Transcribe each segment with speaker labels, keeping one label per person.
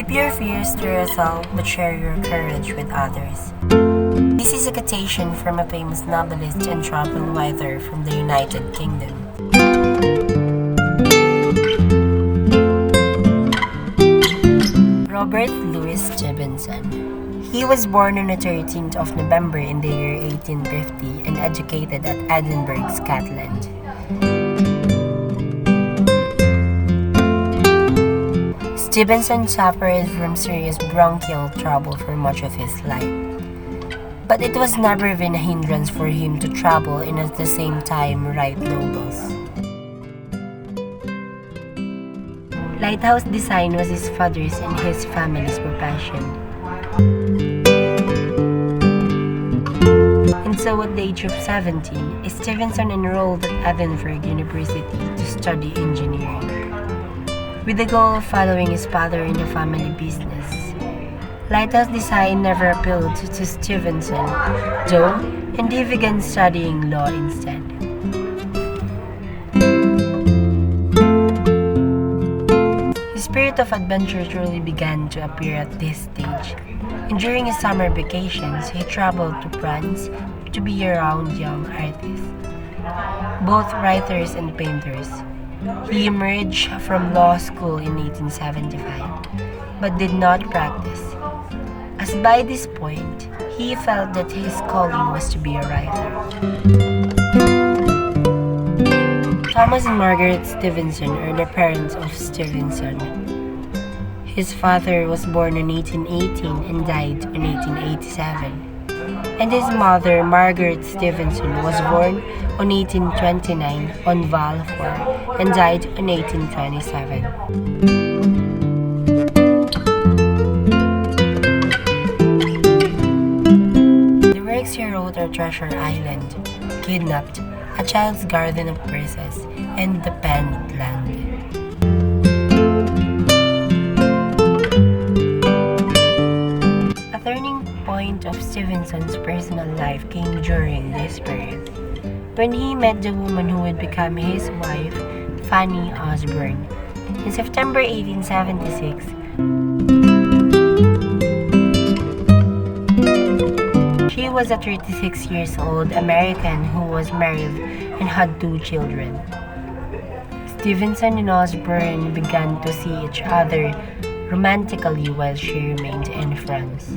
Speaker 1: Keep your fears to yourself, but share your courage with others. This is a quotation from a famous novelist and travel writer from the United Kingdom. Robert Louis Stevenson. He was born on the 13th of November in the year 1850 and educated at Edinburgh, Scotland. Stevenson suffered from serious bronchial trouble for much of his life, but it was never been a hindrance for him to travel and at the same time write novels. Lighthouse design was his father's and his family's profession. And so at the age of 17, Stevenson enrolled at Edinburgh University to study engineering, with the goal of following his father in the family business. Lighthouse design never appealed to Stevenson, though, and he began studying law instead. His spirit of adventure truly began to appear at this stage, and during his summer vacations, he traveled to France to be around young artists, both writers and painters. He emerged from law school in 1875, but did not practice, as by this point, he felt that his calling was to be a writer. Thomas and Margaret Stevenson are the parents of Stevenson. His father was born in 1818 and died in 1887. And his mother, Margaret Stevenson, was born on 1829 on Val 4 and died in 1827. The works he wrote are Treasure Island, Kidnapped, A Child's Garden of Verses, and The Penned Land. A turning point of Stevenson's personal life came during this period, when he met the woman who would become his wife, Fanny Osborne. In September 1876, she was a 36 years old American who was married and had 2 children. Stevenson and Osborne began to see each other romantically while she remained in France.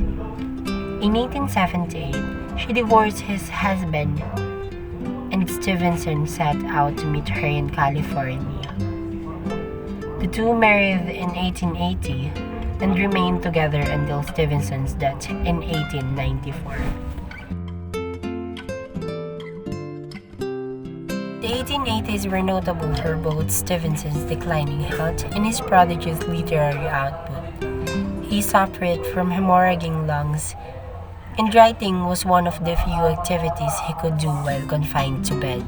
Speaker 1: In 1878, she divorced his husband, and Stevenson set out to meet her in California. The two married in 1880 and remained together until Stevenson's death in 1894. The 1880s were notable for both Stevenson's declining health and his prodigious literary output. He suffered from hemorrhaging lungs, and writing was one of the few activities he could do while confined to bed.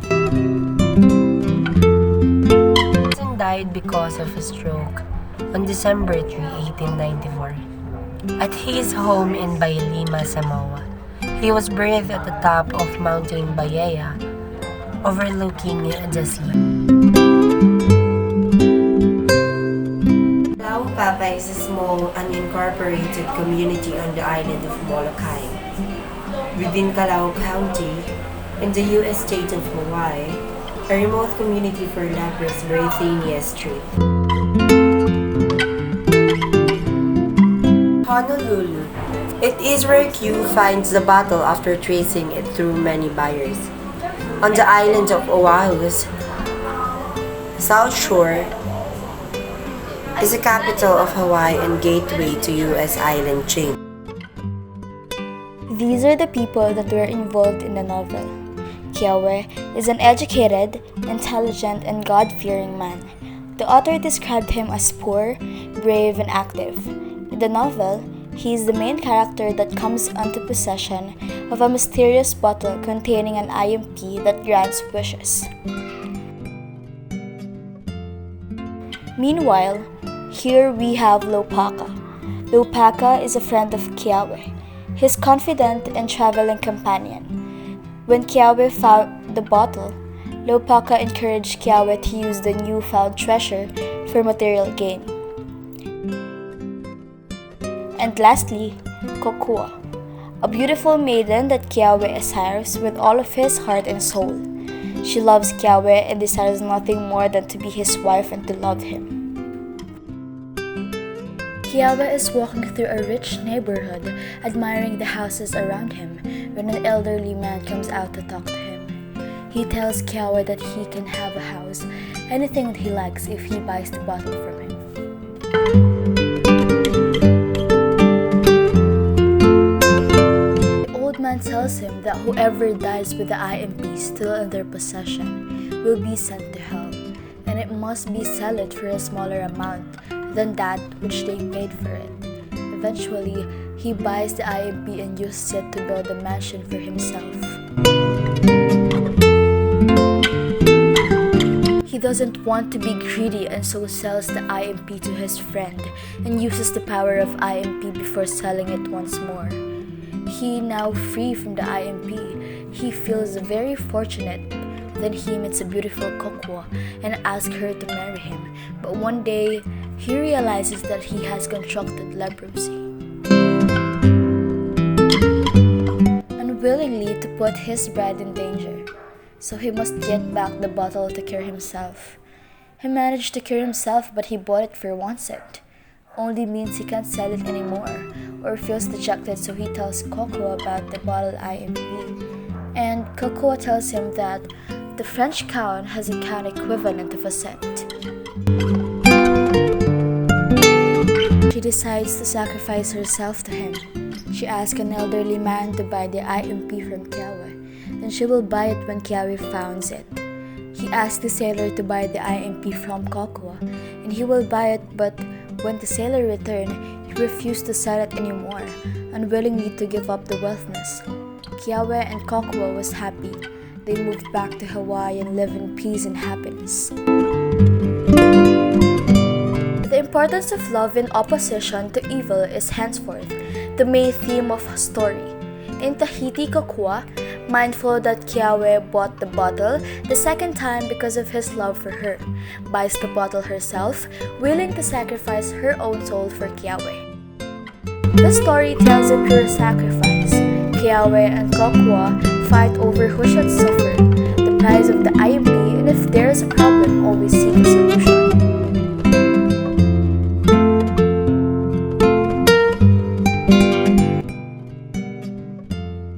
Speaker 1: Stevenson died because of a stroke on December 3, 1894, at his home in Bailima, Samoa. He was buried at the top of Mountain Bayea, overlooking the sea. Papa is a small, unincorporated community on the island of Molokai, within Calao County, in the U.S. state of Hawaii, a remote community for lepers Britannia Street. Honolulu. It is where Q finds the bottle after tracing it through many buyers. On the island of Oahu's South Shore, is the capital of Hawaii and gateway to U.S. island chain.
Speaker 2: These are the people that were involved in the novel. Kiawe is an educated, intelligent, and God-fearing man. The author described him as poor, brave, and active. In the novel, he is the main character that comes into possession of a mysterious bottle containing an IMP that grants wishes. Meanwhile, here we have Lopaka. Lopaka is a friend of Kiawe, his confidant and traveling companion. When Kiawe found the bottle, Lopaka encouraged Kiawe to use the newfound treasure for material gain. And lastly, Kokua, a beautiful maiden that Kiawe aspires with all of his heart and soul. She loves Kiawe and desires nothing more than to be his wife and to love him. Kiawe is walking through a rich neighborhood, admiring the houses around him, when an elderly man comes out to talk to him. He tells Kiawe that he can have a house, anything that he likes if he buys the bottle from him. The old man tells him that whoever dies with the IMP still in their possession will be sent to hell, and it must be sell it for a smaller amount than that which they paid for it. Eventually, he buys the IMP and uses it to build a mansion for himself. He doesn't want to be greedy and so sells the IMP to his friend and uses the power of IMP before selling it once more. He, now free from the IMP, he feels very fortunate. Then he meets a beautiful Kokua and asks her to marry him. But one day, he realizes that he has contracted leprosy. Unwillingly to put his bride in danger, so he must get back the bottle to cure himself. He managed to cure himself, but he bought it for 1 cent. Only means he can't sell it anymore, or feels dejected, so he tells Kokua about the bottle IMP. And Kokua tells him that the French crown has a crown equivalent of a cent. She decides to sacrifice herself to him. She asks an elderly man to buy the IMP from Kiawe. Then she will buy it when Kiawe finds it. He asks the sailor to buy the IMP from Kokua, and he will buy it, but when the sailor returned, he refused to sell it anymore, unwillingly to give up the wealthness. Kiawe and Kokua was happy. They moved back to Hawaii and live in peace and happiness. The importance of love in opposition to evil is henceforth the main theme of the story. In Tahiti, Kokua, mindful that Kiawe bought the bottle the second time because of his love for her, buys the bottle herself, willing to sacrifice her own soul for Kiawe. The story tells a pure sacrifice. Kiawe and Kokua fight over who should suffer, the price of the IMP, and if there is a problem, always seek a solution.